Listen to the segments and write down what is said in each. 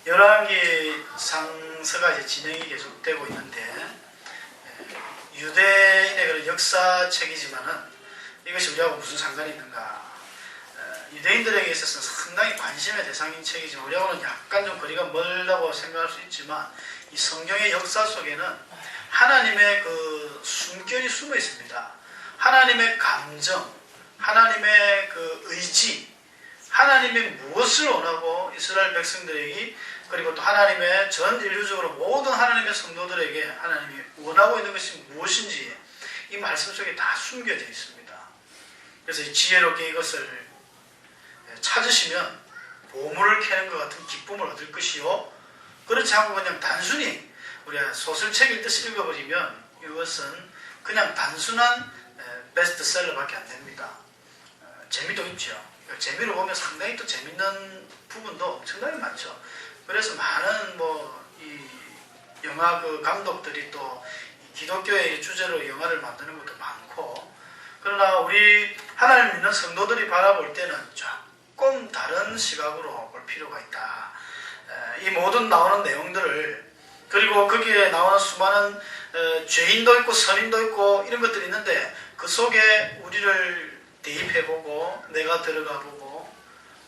열왕기 상서가 이제 진행이 계속되고 있는데 유대인의 그런 역사책이지만은 이것이 우리하고 무슨 상관이 있는가? 유대인들에게 있어서는 상당히 관심의 대상인 책이지만 우리하고는 약간 좀 거리가 멀다고 생각할 수 있지만 이 성경의 역사 속에는 하나님의 그 숨결이 숨어 있습니다. 하나님의 감정, 하나님의 그 의지, 하나님의 무엇을 원하고 이스라엘 백성들에게 그리고 또 하나님의 전 인류적으로 모든 하나님의 성도들에게 하나님이 원하고 있는 것이 무엇인지 이 말씀 속에 다 숨겨져 있습니다. 그래서 지혜롭게 이것을 찾으시면 보물을 캐는 것 같은 기쁨을 얻을 것이요, 그렇지 않고 그냥 단순히 우리가 소설책 읽듯이 읽어버리면 이것은 그냥 단순한 베스트셀러밖에 안 됩니다. 재미도 있죠. 재미로 보면 상당히 또 재밌는 부분도 엄청나게 많죠. 그래서 많은 이 영화 그 감독들이 또 기독교의 주제로 영화를 만드는 것도 많고, 그러나 우리 하나님 믿는 성도들이 바라볼 때는 조금 다른 시각으로 볼 필요가 있다. 이 모든 나오는 내용들을, 그리고 거기에 나오는 수많은 죄인도 있고 선인도 있고 이런 것들이 있는데 그 속에 우리를 대입해보고 내가 들어가보고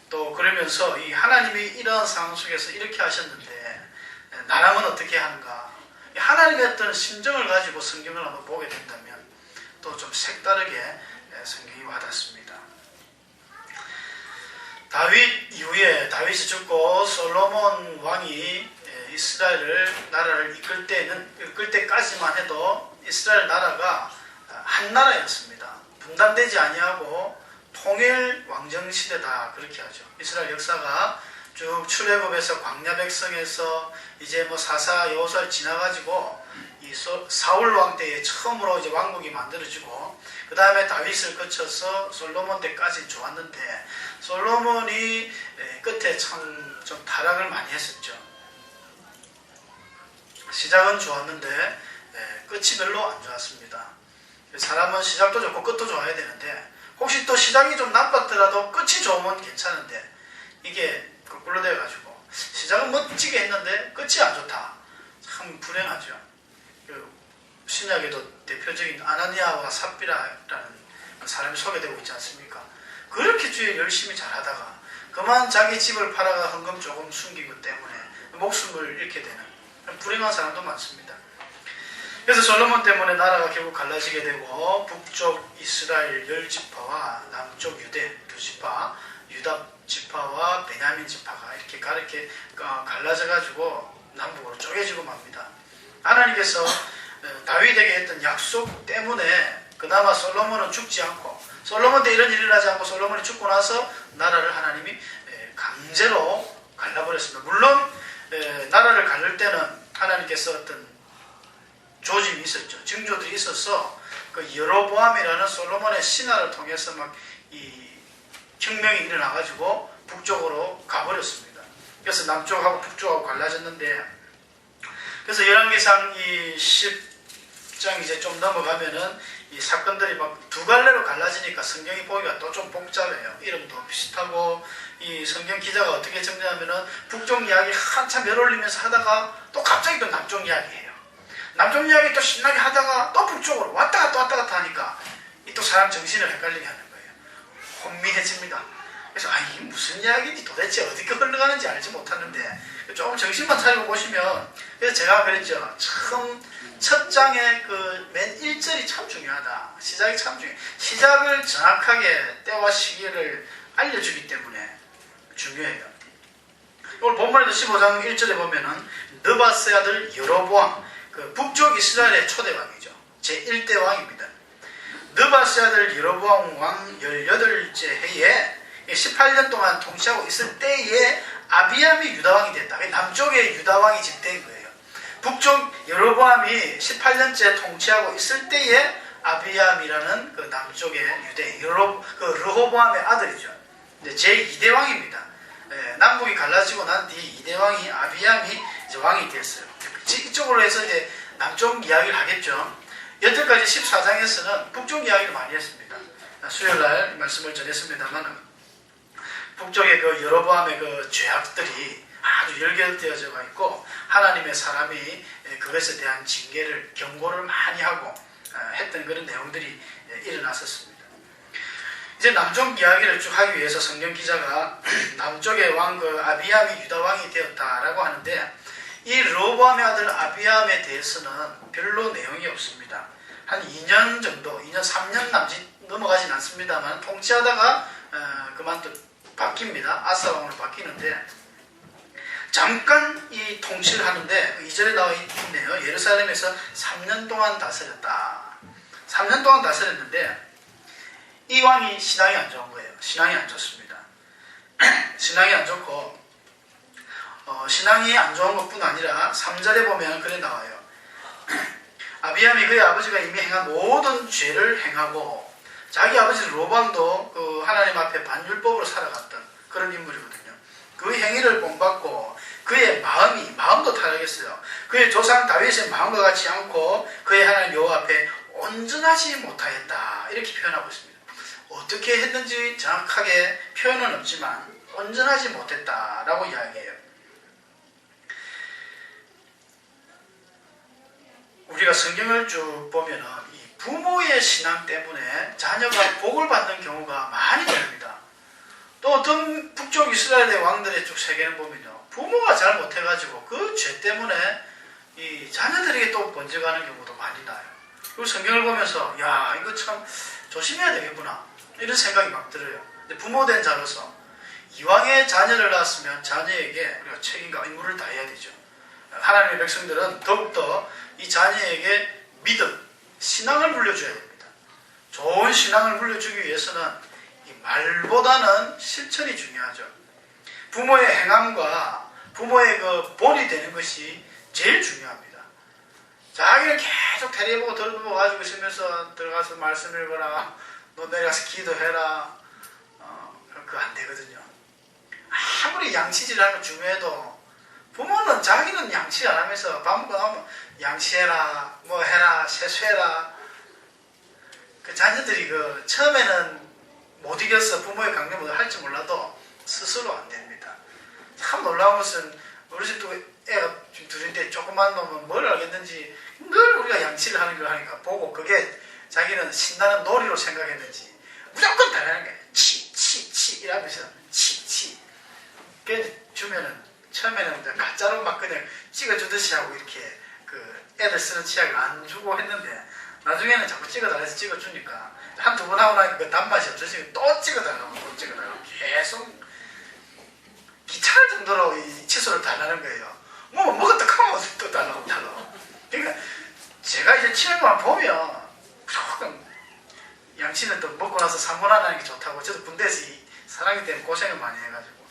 또 그러면서 이 하나님이 이러한 상황 속에서 이렇게 하셨는데 나라면 어떻게 하는가, 하나님의 어떤 심정을 가지고 성경을 한번 보게 된다면 또 좀 색다르게 성경이 와닿습니다. 다윗 이후에 다윗이 죽고 솔로몬 왕이 이스라엘을 나라를 이끌 때까지만 해도 이스라엘 나라가 한 나라였습니다. 분단되지 아니하고 통일 왕정 시대다, 그렇게 하죠. 이스라엘 역사가 쭉 출애굽에서 광야 백성에서 이제 사사 여호수아를 지나가지고 이 사울 왕 때에 처음으로 이제 왕국이 만들어지고 그 다음에 다윗을 거쳐서 솔로몬 때까지 좋았는데 솔로몬이 끝에 참 좀 타락을 많이 했었죠. 시작은 좋았는데 끝이 별로 안 좋았습니다. 사람은 시작도 좋고 끝도 좋아야 되는데 혹시 또 시작이 좀 나빴더라도 끝이 좋으면 괜찮은데 이게 거꾸로 돼가지고 시작은 멋지게 했는데 끝이 안 좋다. 참 불행하죠. 신약에도 대표적인 아나니아와 삽비라라는 사람이 소개되고 있지 않습니까? 그렇게 주에 열심히 잘하다가 그만 자기 집을 팔아가 헌금 조금 숨기고 때문에 목숨을 잃게 되는 불행한 사람도 많습니다. 그래서 솔로몬 때문에 나라가 결국 갈라지게 되고 북쪽 이스라엘 10지파와 남쪽 유대 2지파, 유다 지파와 베냐민 지파가 이렇게 갈라져 가지고 남북으로 쪼개지고 맙니다. 하나님께서 다윗에게 했던 약속 때문에 그나마 솔로몬은 죽지 않고, 솔로몬 때 이런 일이 일어나지 않고 솔로몬이 죽고 나서 나라를 하나님이 강제로 갈라버렸습니다. 물론 나라를 갈릴 때는 하나님께서 어떤 조짐이 있었죠. 징조들이 있어서 그 여로보암이라는 솔로몬의 신하를 통해서 이 혁명이 일어나가지고 북쪽으로 가버렸습니다. 그래서 남쪽하고 북쪽하고 갈라졌는데, 그래서 열왕기상 이 10장 이제 좀 넘어가면은 이 사건들이 두 갈래로 갈라지니까 성경이 보기가 또 좀 복잡해요. 이름도 비슷하고 이 성경 기자가 어떻게 정리하면은 북쪽 이야기 한참 열 올리면서 하다가 또 갑자기 또 남쪽 이야기해요. 남쪽 이야기 또 신나게 하다가 또 북쪽으로 왔다 갔다 하니까 이 또 사람 정신을 헷갈리게 하는 거예요. 혼미해집니다. 그래서 이게 무슨 이야기인지 도대체 어떻게 흘러가는지 알지 못하는데 조금 정신만 차리고 보시면, 그래서 제가 그랬죠. 처음 첫 장의 그 맨 1절이 참 중요하다. 시작이 참 중요해요. 시작을 정확하게 때와 시기를 알려주기 때문에 중요해요. 오늘 본문에도 15장 1절에 보면은 느바스의 아들 여로보암, 그 북쪽 이스라엘의 초대왕이죠. 제1대 왕입니다. 느바스의 아들 여로보암 왕 18째 해에 18년 동안 통치하고 있을 때에 아비암이 유다왕이 됐다. 남쪽에 유다왕이 집대인 거예요. 북쪽 여로보암이 18년째 통치하고 있을 때에 아비암이라는 그 남쪽의 유대 르호보암의 아들이죠. 제2대 왕입니다. 남북이 갈라지고 난 뒤 2대 왕이 아비암이 이제 왕이 됐어요. 이쪽으로 해서 이제 남쪽 이야기를 하겠죠. 여태까지 14장에서는 북쪽 이야기를 많이 했습니다. 수요일날 말씀을 전했습니다만 북쪽의 그 여로보암의 그 죄악들이 아주 열결되어져 있고 하나님의 사람이 그것에 대한 징계를 경고를 많이 하고 했던 그런 내용들이 일어났었습니다. 이제 남쪽 이야기를 쭉 하기 위해서 성경 기자가 남쪽의 왕 아비암이 유다 왕이 되었다라고 하는데 이 르호보암의 아들 아비암에 대해서는 별로 내용이 없습니다. 한 2년 정도, 2년 3년 남짓 넘어가진 않습니다만 통치하다가 그만 또 바뀝니다. 아사 왕으로 바뀌는데 잠깐 이 통치를 하는데 2절에 나와 있네요. 예루살렘에서 3년 동안 다스렸다. 3년 동안 다스렸는데 이 왕이 신앙이 안 좋은 거예요. 신앙이 안 좋습니다. 신앙이 안 좋고 신앙이 안 좋은 것뿐 아니라 3절에 보면 그래 나와요. 아비암이 그의 아버지가 이미 행한 모든 죄를 행하고 자기 아버지 르호보암도 그 하나님 앞에 반율법으로 살아갔던 그런 인물이거든요. 그 행위를 본받고 그의 마음도 타락했어요. 그의 조상 다윗의 마음과 같지 않고 그의 하나님 여호와 앞에 온전하지 못하였다 이렇게 표현하고 있습니다. 어떻게 했는지 정확하게 표현은 없지만 온전하지 못했다라고 이야기해요. 우리가 성경을 쭉 보면은 이 부모의 신앙 때문에 자녀가 복을 받는 경우가 많이 됩니다. 또 어떤 북쪽 이스라엘의 왕들의 쭉 세계를 보면요, 부모가 잘 못해가지고 그 죄 때문에 이 자녀들에게 또 번져가는 경우도 많이 나요. 그리고 성경을 보면서 야 이거 참 조심해야 되겠구나 이런 생각이 막 들어요. 근데 부모된 자로서 이왕의 자녀를 낳았으면 자녀에게 우리가 책임과 의무를 다해야 되죠. 하나님의 백성들은 더욱더 이 자녀에게 믿음, 신앙을 물려줘야 됩니다. 좋은 신앙을 물려주기 위해서는 이 말보다는 실천이 중요하죠. 부모의 행함과 부모의 그 본이 되는 것이 제일 중요합니다. 자기를 계속 테레비보고 들어보고 가지고 있으면서 들어가서 말씀 읽어라, 너 내려가서 기도해라, 그거 안 되거든요. 아무리 양치질하는 중에도 부모는 자기는 양치 안 하면서 밥 먹고 나오면 양치해라, 뭐 해라, 세수해라. 그 자녀들이 그 처음에는 못 이겨서 부모의 강령을 할지 몰라도 스스로 안 됩니다. 참 놀라운 것은 우리 집도 애가 지금 둘인데 조그만 놈은 뭘 알겠는지 늘 우리가 양치를 하는 걸 하니까 보고 그게 자기는 신나는 놀이로 생각했는지 무조건 달라는 거예요. 치 이러면서 치. 그 주면은 처음에는 가짜로 막 그냥 찍어주듯이 하고 이렇게 그 애들 쓰는 치약을 안 주고 했는데 나중에는 자꾸 찍어달라서 찍어주니까 한두 번 하고 나니까 단맛이 없어지니까 또 찍어달라고 계속 귀찮을 정도로 이 칫솔을 달라는 거예요. 뭐 먹었다 하면 또 달라고. 그러니까 제가 이제 치약만 보면 조금 양치는 또 먹고 나서 3분 안 하는 게 좋다고. 저도 군대에서 이 사랑이 때문에 고생을 많이 해가지고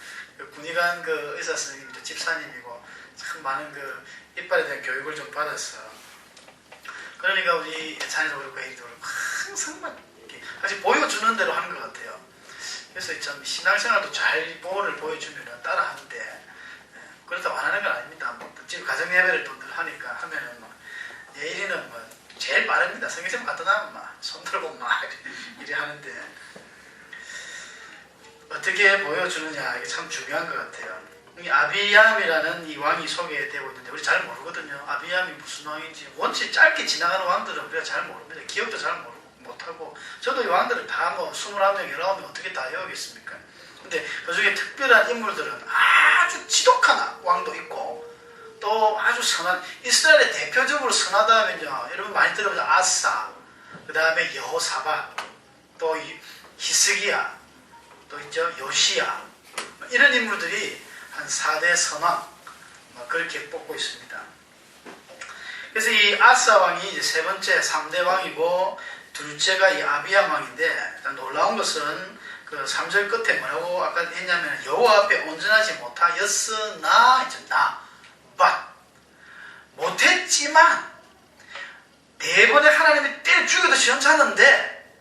군의관 그 의사 선생님도 집사님이고 참 많은 그 이빨에 대한 교육을 좀 받았어. 그러니까 우리 자녀도 그렇고 애기도 그렇고 항상 막 사실 보여주는 대로 하는 것 같아요. 그래서 참 신앙생활도 잘 보호를 보여주면 따라하는데 그렇다고 안 하는 건 아닙니다. 뭐 지금 가정예배를 또 늘 하니까 하면은 뭐 내일이는 뭐 제일 빠릅니다. 성경책 갖다 놔면 막 손 들고 막 이래 하는데 어떻게 보여주느냐 이게 참 중요한 것 같아요. 이 아비암이라는 이 왕이 소개되고 있는데 우리 잘 모르거든요. 아비암이 무슨 왕인지. 원체 짧게 지나가는 왕들은 우리가 잘 모릅니다. 기억도 잘 못하고 저도 이 왕들을 다 뭐 21명, 19명 어떻게 다 외우겠습니까? 근데 그 중에 특별한 인물들은 아주 지독한 왕도 있고 또 아주 선한, 이스라엘의 대표적으로 선하다 하면요, 여러분 많이 들어보죠. 아사, 그 다음에 여호사밧, 또 히스기야, 또 있죠 요시야, 이런 인물들이 한 4대 선왕 그렇게 뽑고 있습니다. 그래서 이 아사 왕이 이제 세 번째 3대 왕이고 둘째가 이 아비암 왕인데 놀라운 것은 그 3절 끝에 뭐라고 아까 했냐면 여호와 앞에 온전하지 못하였으나 but 못했지만 네 번에 하나님이 때려 죽여도 시원찮은데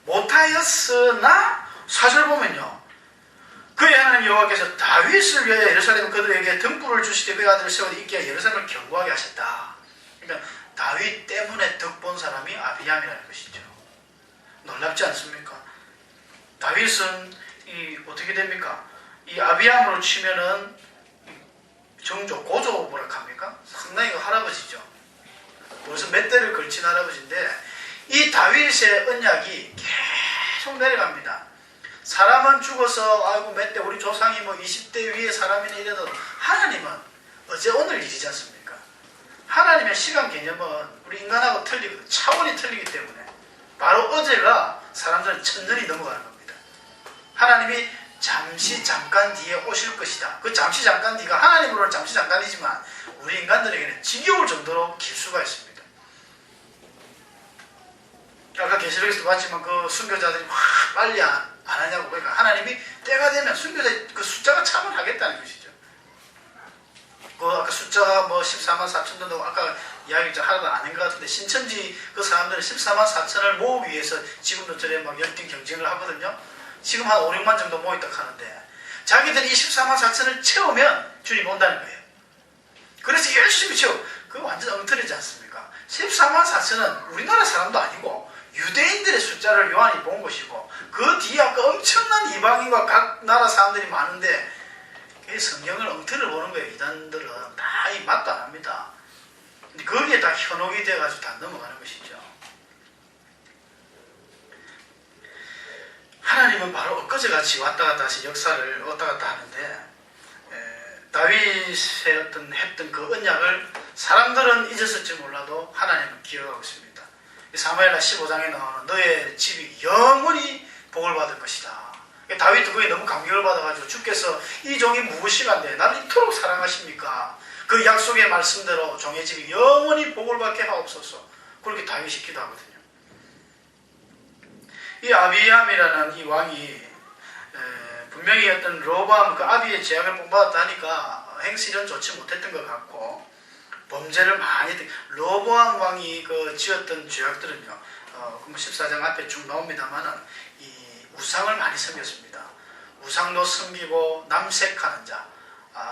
못하였으나 4절 보면요, 그의 하나님 여호와께서 다윗을 위하여 예루살렘 그들에게 등불을 주시되 그의 아들을 세워 있게 하여 예루살렘을 견고하게 하셨다. 그러니까 다윗 때문에 덕 본 사람이 아비암이라는 것이죠. 놀랍지 않습니까? 다윗은 어떻게 됩니까? 이 아비암으로 치면은 정조, 고조 뭐라 합니까? 상당히 그 할아버지죠. 벌써 몇 대를 걸친 할아버지인데 이 다윗의 언약이 계속 내려갑니다. 사람은 죽어서 아이고 몇 대 우리 조상이 뭐 20대 위에 사람이나 이래도 하나님은 어제 오늘 일이지 않습니까? 하나님의 시간 개념은 우리 인간하고 틀리고 차원이 틀리기 때문에 바로 어제가 사람들은 천년이 넘어가는 겁니다. 하나님이 잠시 잠깐 뒤에 오실 것이다. 그 잠시 잠깐 뒤가 하나님으로는 잠시 잠깐이지만 우리 인간들에게는 지겨울 정도로 길 수가 있습니다. 아까 계시록에서도 봤지만 그 순교자들이 막 빨리 안 하냐고. 그러니까 하나님이 때가 되면 순교자 그 숫자가 참을 하겠다는 것이죠. 그 아까 숫자가 뭐 14만 4천 정도 아까 이야기 좀 하나도 아닌 것 같은데 신천지 그 사람들은 14만 4천을 모으기 위해서 지금도 저래 막 열띤 경쟁을 하거든요. 지금 한 5, 6만 정도 모였다 하는데 자기들이 이 14만 4천을 채우면 주님 온다는 거예요. 그래서 열심히 채워. 그거 완전 엉터리지 않습니까? 14만 4천은 우리나라 사람도 아니고 유대인들의 숫자를 요한이 본 것이고 그 뒤에 아까 엄청난 이방인과 각 나라 사람들이 많은데 성경을 엉터리를 보는 거예요. 이단들은 다 이 맛도 안 합니다. 근데 거기에 다 현혹이 돼가지고 다 넘어가는 것이죠. 하나님은 바로 엊그제같이 왔다 갔다 하신 역사를 왔다 갔다 하는데 다윗의 어떤 했던 그 언약을 사람들은 잊었을지 몰라도 하나님은 기억하고 있습니다. 사무엘하 15장에 나오는 너의 집이 영원히 복을 받을 것이다. 다윗도 그게 너무 감격을 받아가지고 주께서 이 종이 무엇이간데 나를 이토록 사랑하십니까? 그 약속의 말씀대로 종의 집이 영원히 복을 받게 하옵소서. 그렇게 다윗이 기도하거든요. 이 아비암이라는 이 왕이 분명히 어떤 로보암 그 아비의 제약을 본받았다니까 행실은 좋지 못했던 것 같고 범죄를 많이 했던 로보암 왕이 그 지었던 죄악들은요 14장 앞에 쭉 나옵니다만은 이 우상을 많이 섬겼습니다. 우상도 섬기고 남색하는 자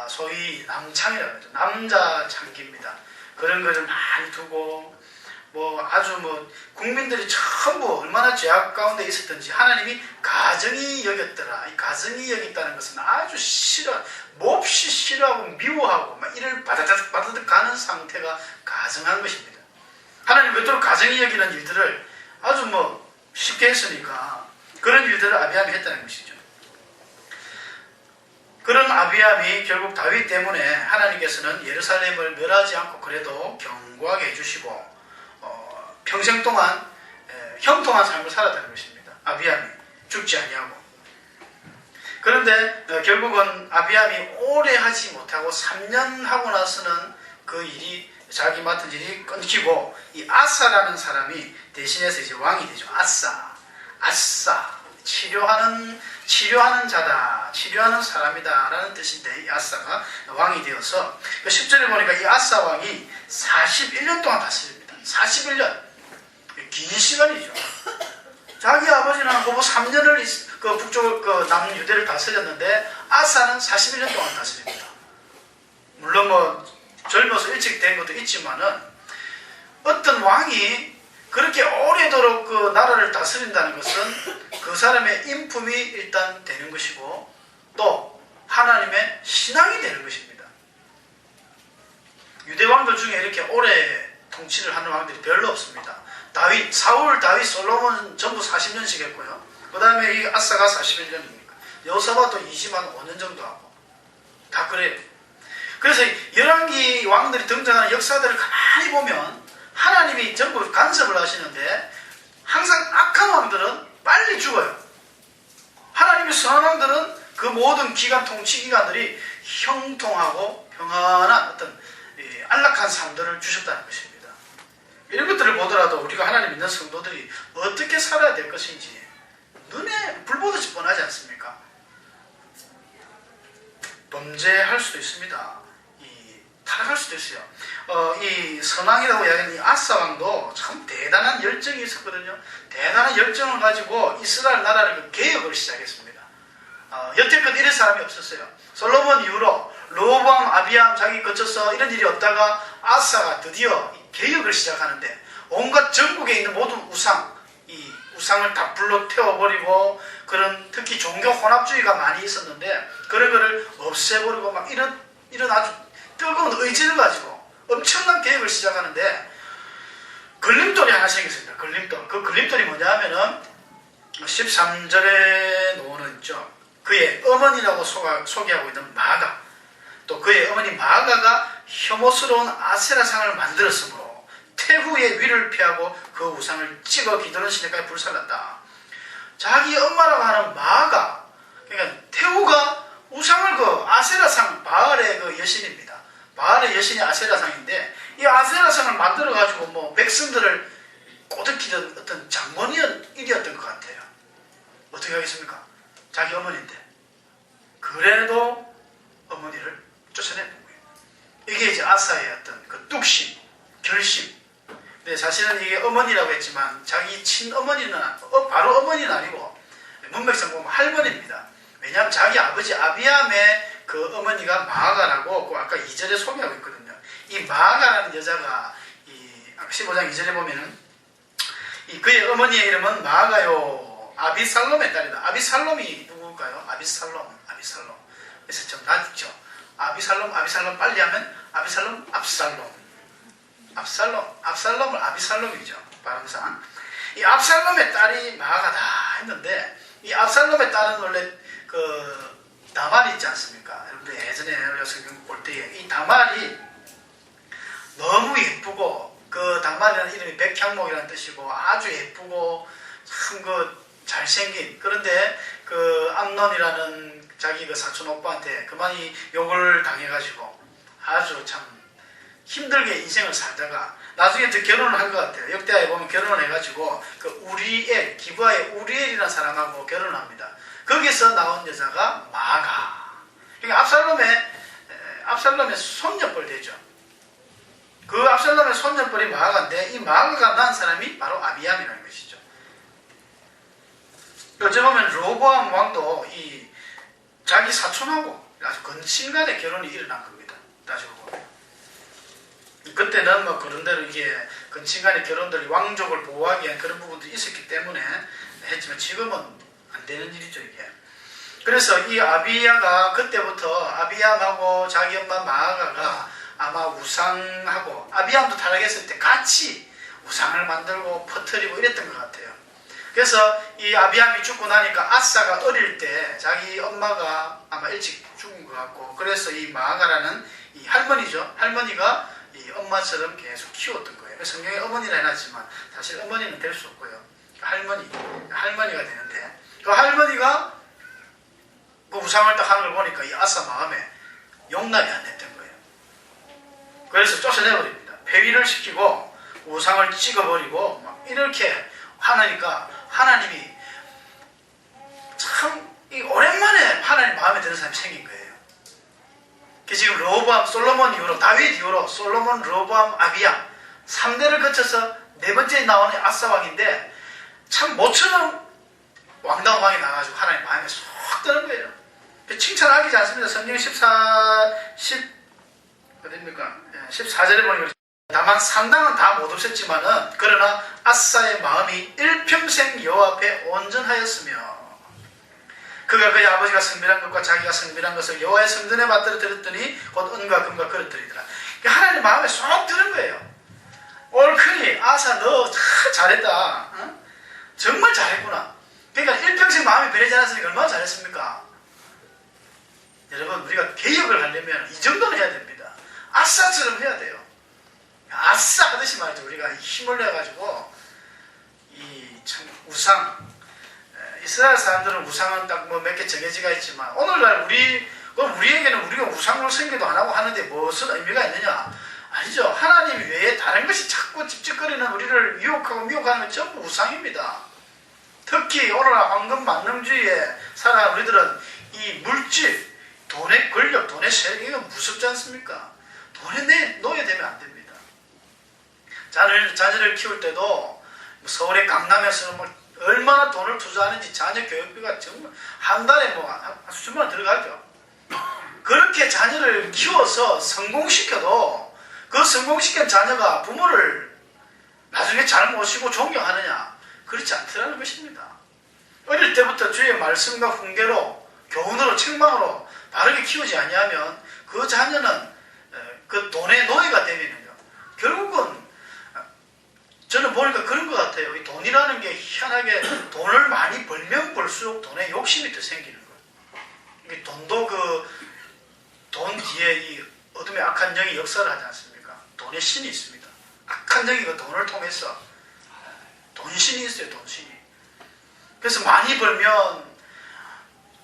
소위 남창이라고 하죠. 남자 창기입니다. 그런 것을 많이 두고 뭐 아주 뭐 국민들이 전부 얼마나 죄악 가운데 있었던지 하나님이 가정이 여겼더라. 이 가정이 여겼다는 것은 아주 싫어, 몹시 싫어하고 미워하고 막 이를 바다닥 가는 상태가 가정한 것입니다. 하나님 그토록 가정이 여기는 일들을 아주 뭐 쉽게 했으니까 그런 일들을 아비암이 했다는 것이죠. 그런 아비암이 결국 다윗 때문에 하나님께서는 예루살렘을 멸하지 않고 그래도 견고하게 해주시고 평생 동안 형통한 삶을 살았다는 것입니다. 아비암이 죽지 아니하고. 그런데 결국은 아비암이 오래 하지 못하고 3년 하고 나서는 그 일이 자기 맡은 일이 끊기고 이 아사라는 사람이 대신해서 이제 왕이 되죠. 아사 치료하는 자다, 치료하는 사람이다 라는 뜻인데 이 아사가 왕이 되어서 10절에 보니까 이 아사 왕이 41년 동안 다스립니다. 41년 긴 시간이죠. 자기 아버지는 뭐 3년을 그 북쪽 그 남유대를 다스렸는데 아사는 41년 동안 다스립니다. 물론 뭐 젊어서 일찍 된 것도 있지만은 어떤 왕이 그렇게 오래도록 그 나라를 다스린다는 것은 그 사람의 인품이 일단 되는 것이고 또 하나님의 신앙이 되는 것입니다. 유대 왕들 중에 이렇게 오래 통치를 하는 왕들이 별로 없습니다. 사울, 다윗, 솔로몬 전부 40년씩 했고요. 그 다음에 이 아사가 41년입니까? 여호사밧도 20만 5년 정도 하고 다 그래요. 그래서 열왕기 왕들이 등장하는 역사들을 가만히 보면 하나님이 전부 간섭을 하시는데 항상 악한 왕들은 빨리 죽어요. 하나님의 선한 왕들은 그 모든 기간, 통치 기간들이 형통하고 평안한 어떤 안락한 삶들을 주셨다는 것입니다. 이런 것들을 보더라도 우리가 하나님 믿는 성도들이 어떻게 살아야 될 것인지 눈에 불 보듯이 뻔하지 않습니까? 범죄할 수도 있습니다. 타락할 수도 있어요. 이 선왕이라고 이야기하는 이 아사 왕도 참 대단한 열정이 있었거든요. 대단한 열정을 가지고 이스라엘 나라를 개혁을 시작했습니다. 여태껏 이런 사람이 없었어요. 솔로몬 이후로 로보암, 아비암 자기 거쳐서 이런 일이 없다가 아사가 드디어 개혁을 시작하는데 온갖 전국에 있는 모든 이 우상을 다 불러 태워버리고 그런 특히 종교 혼합주의가 많이 있었는데 그런 거를 없애버리고 막 이런 아주 그 의지를 가지고 엄청난 계획을 시작하는데 걸림돌이 하나 생겼습니다. 걸림돌. 그 걸림돌이 뭐냐 하면은 13절에 노는 있죠. 그의 어머니라고 소개하고 있는 마가, 또 그의 어머니 마가가 혐오스러운 아세라상을 만들었으므로 태후의 위를 피하고 그 우상을 찍어 기도는 시내까지 불살랐다. 자기 엄마라고 하는 마가, 그러니까 태후가 우상을 그 아세라상, 바알의 그 여신입니다. 바알의 여신이 아세라상인데 이 아세라상을 만들어 가지고 뭐 백성들을 꼬드기던 어떤 장본인 일이었던 것 같아요. 어떻게 하겠습니까? 자기 어머니인데. 그래도 어머니를 쫓아내는 거예요. 이게 이제 아사의 어떤 그 뚝심, 결심. 근데 사실은 이게 어머니라고 했지만 자기 친어머니는 바로 어머니는 아니고 문맥상 보면 할머니입니다. 왜냐하면 자기 아버지 아비암의 그 어머니가 마아가라고 아까 2절에 소개하고 있거든요. 이 마아가라는 여자가 이 15장 2절에 보면은 이 그의 어머니의 이름은 마아가요 아비살롬의 딸이다. 아비살롬이 누굴까요? 아비살롬. 그래서 좀 낫죠. 아비살롬 빨리 하면 아비살롬 압살롬을 아비살롬이죠. 발음상. 이 압살롬의 딸이 마아가다 했는데 이 압살롬의 딸은 원래 그 다말이 있지 않습니까? 여러분들 예전에 성경 볼 때에 이 다말이 너무 예쁘고 그 다말이라는 이름이 백향목이라는 뜻이고 아주 예쁘고 참 그 잘생긴, 그런데 그 암논이라는 자기 그 사촌 오빠한테 그만이 욕을 당해가지고 아주 참 힘들게 인생을 살다가 나중에 또 결혼을 한 것 같아요. 역대하에 보면 결혼을 해가지고 그 우리엘, 기브아의 우리엘이라는 사람하고 결혼을 합니다. 거기서 나온 여자가 마아가. 그러니까 압살롬의 손녀뻘 되죠. 그 압살롬의 손녀뻘이 마아가인데 이 마아가가 낳은 사람이 바로 아비암이라는 것이죠. 어찌 보면 로보암 왕도 이 자기 사촌하고 아주 근친간의 결혼이 일어난 겁니다. 따지고 보면. 그때는 뭐 그런 대로 이게 근친간의 결혼들이 왕족을 보호하기 위한 그런 부분도 있었기 때문에 했지만 지금은 안 되는 일이죠, 이게. 그래서 이 아비야가 그때부터 아비암하고 자기 엄마 마아가가 아마 우상하고 아비암도 타락했을 때 같이 우상을 만들고 퍼뜨리고 이랬던 것 같아요. 그래서 이 아비암이 죽고 나니까 아사가 어릴 때 자기 엄마가 아마 일찍 죽은 것 같고, 그래서 이 마아가라는 이 할머니죠. 할머니가 이 엄마처럼 계속 키웠던 거예요. 성경에 어머니라 해놨지만 사실 어머니는 될 수 없고요. 할머니가 되는데 그 할머니가 그 우상을 딱 하는 걸 보니까 이 아사 마음에 용납이 안 됐던 거예요. 그래서 쫓아내버립니다. 폐위를 시키고 우상을 찍어버리고 막 이렇게 하니까 하나님이 참 오랜만에 하나님 마음에 드는 사람이 생긴 거예요. 지금 로보암, 솔로몬 이후로, 다윗 이후로 솔로몬, 로보암, 아비야 3대를 거쳐서 네 번째 나오는 아사 왕인데 참 모처럼 왕다운 왕이 나와가지고 하나님 마음에 쏙 드는 거예요. 칭찬하기지 않습니다. 성경 14절에 보니까 다만 산당은 다 못 없앴지만은 그러나 아사의 마음이 일평생 여호와 앞에 온전하였으며 그가 그의 아버지가 성밀한 것과 자기가 성밀한 것을 여호와의 성전에 받들어 드렸더니 곧 은과 금과 그릇들이더라. 하나님 마음에 쏙 드는 거예요. 옳으니 아사 너 참 잘했다. 응? 정말 잘했구나. 그러니까 일평생 마음이 변하지 않았으니까 얼마나 잘했습니까? 여러분, 우리가 개혁을 하려면 이 정도는 해야 됩니다. 아사처럼 해야 돼요. 아싸 하듯이 말이죠. 우리가 힘을 내가지고 이 참 우상, 이스라엘 사람들은 우상은 딱 뭐 몇 개 정해지가 있지만 오늘날 우리에게는 우리가 우상으로 생기도 안 하고 하는데 무슨 의미가 있느냐? 아니죠. 하나님 외에 다른 것이 자꾸 찝찝거리는 우리를 유혹하고 미혹하는 건 전부 우상입니다. 특히 오늘날 황금 만능주의에 살아가는 우리들은 이 물질, 돈의 권력, 돈의 세력, 이건 무섭지 않습니까? 돈에 노예되면 안 됩니다. 자녀를 키울 때도 서울의 강남에서는 뭐 얼마나 돈을 투자하는지 자녀 교육비가 정말 한 달에 뭐 수천만 원 들어가죠. 그렇게 자녀를 키워서 성공시켜도 그 성공시킨 자녀가 부모를 나중에 잘 모시고 존경하느냐? 그렇지 않더라는 것입니다. 어릴 때부터 주의 말씀과 훈계로 교훈으로 책망으로 바르게 키우지 아니하면 그 자녀는 그 욕심이 더 생기는 거예요. 이게 돈도 돈 뒤에 이 어둠의 악한 영이 역사를 하지 않습니까? 돈의 신이 있습니다. 악한 영이 그 돈을 통해서 돈신이 있어요. 돈신이. 그래서 많이 벌면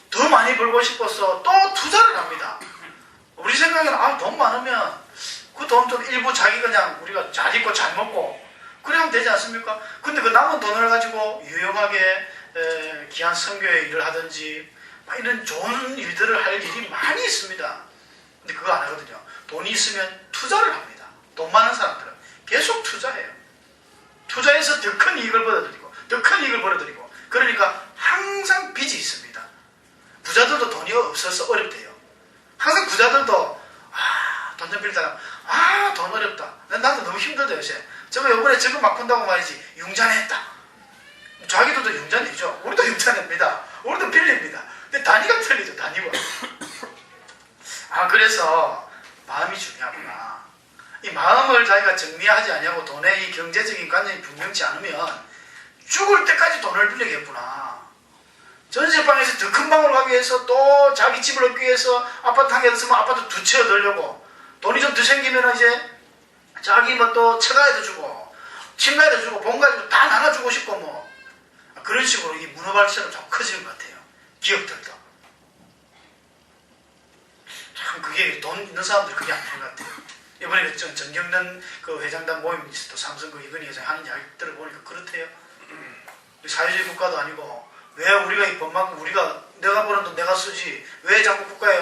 더 많이 벌고 싶어서 또 투자를 합니다. 우리 생각에는 돈 많으면 그 돈 좀 일부 자기 그냥 우리가 잘 입고 잘 먹고 그래 하면 되지 않습니까? 근데 그 남은 돈을 가지고 유용하게 귀한 선교의 일을 하든지 이런 좋은 일들을 할 일이 많이 있습니다. 근데 그거 안 하거든요. 돈이 있으면 투자를 합니다. 돈 많은 사람들은 계속 투자해요. 투자해서 더 큰 이익을 벌어들이고 더 큰 이익을 벌어들이고 그러니까 항상 빚이 있습니다. 부자들도 돈이 없어서 어렵대요. 항상 부자들도 돈 좀 빌다가 돈 어렵다. 나도 너무 힘들다 요새. 저거 요번에 저거 막 푼다고 말이지 융자냈다. 자기들도 융자내죠. 우리도 융자냅니다. 우리도 빌립니다. 근데 단위가 틀리죠. 단위가. 그래서 마음이 중요하구나. 이 마음을 자기가 정리하지 않냐고 돈의 이 경제적인 관념이 분명치 않으면 죽을 때까지 돈을 빌리겠구나. 전세방에서 더 큰 방을 가기 위해서 또 자기 집을 얻기 위해서 아파트 한 개 있으면 아파트 두 채 얻으려고 돈이 좀 더 생기면 이제 자기 뭐 또 처가에도 주고 친가에도 주고 본가에도 다 나눠주고 싶고 뭐 그런 식으로 이 문어발처럼 좀 커지는 것 같아요. 기업들도. 참 그게 돈 있는 사람들 그게 안 되는 것 같아요. 이번에 정경련 그 회장단 모임에서 또 삼성 그 이건희 회장 하는 이야기 들어보니까 그렇대요. 사회주의 국가도 아니고 왜 우리가 이 법만큼 내가 버는 돈 내가 쓰지 왜 자꾸 국가에